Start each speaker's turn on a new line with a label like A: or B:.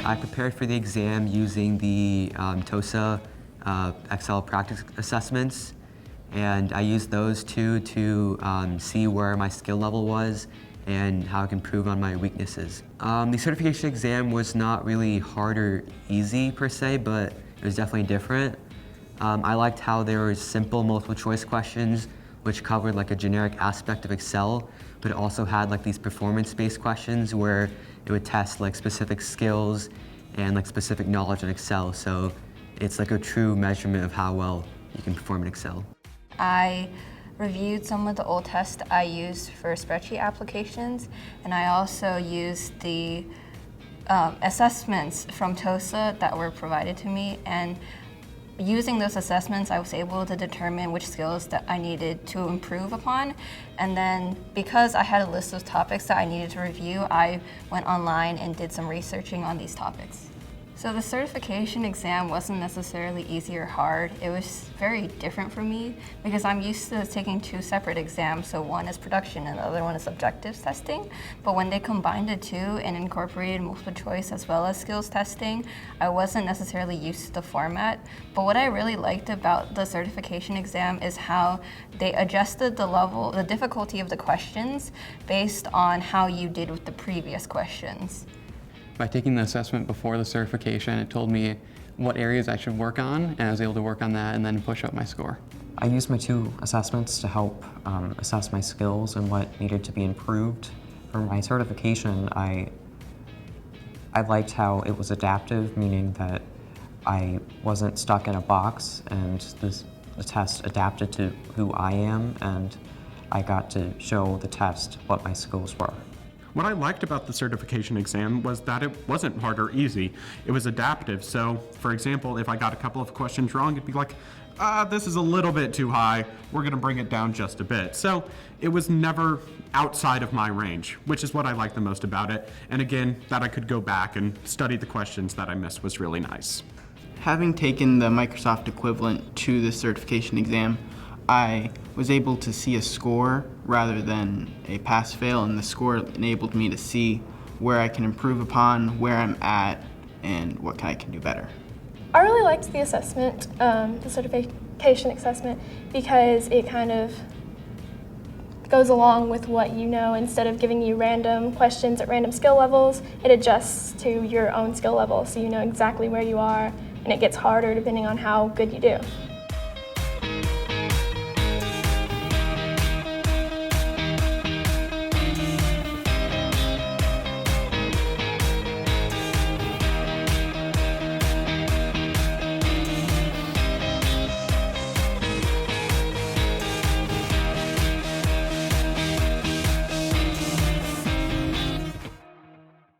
A: I prepared for the exam using the TOSA Excel practice assessments, and I used those two to see where my skill level was and how I can improve on my weaknesses. The certification exam was not really hard or easy per se, but it was definitely different. I liked how there were simple multiple choice questions which covered like a generic aspect of Excel, but it also had like these performance-based questions where it would test like specific skills and like specific knowledge in Excel. So it's like a true measurement of how well you can perform in Excel.
B: I reviewed some of the old tests I used for spreadsheet applications, and I also used the assessments from TOSA that were provided to me, and using those assessments, I was able to determine which skills that I needed to improve upon. And then because I had a list of topics that I needed to review, I went online and did some researching on these topics. So the certification exam wasn't necessarily easy or hard. It was very different for me because I'm used to taking two separate exams. So one is production and the other one is objectives testing. But when they combined the two and incorporated multiple choice as well as skills testing, I wasn't necessarily used to the format. But what I really liked about the certification exam is how they adjusted the difficulty of the questions based on how you did with the previous questions.
C: By taking the assessment before the certification, it told me what areas I should work on, and I was able to work on that and then push up my score.
D: I used my two assessments to help assess my skills and what needed to be improved. For my certification, I liked how it was adaptive, meaning that I wasn't stuck in a box, and the test adapted to who I am, and I got to show the test what my skills were.
E: What I liked about the certification exam was that it wasn't hard or easy. It was adaptive. So, for example, if I got a couple of questions wrong, it'd be like, this is a little bit too high. We're gonna bring it down just a bit. So it was never outside of my range, which is what I liked the most about it. And again, that I could go back and study the questions that I missed was really nice.
F: Having taken the Microsoft equivalent to the certification exam, I was able to see a score rather than a pass-fail, and the score enabled me to see where I can improve upon, where I'm at, and what I can do better.
G: I really liked the assessment, the certification assessment, because it kind of goes along with what you know. Instead of giving you random questions at random skill levels, it adjusts to your own skill level, so you know exactly where you are, and it gets harder depending on how good you do.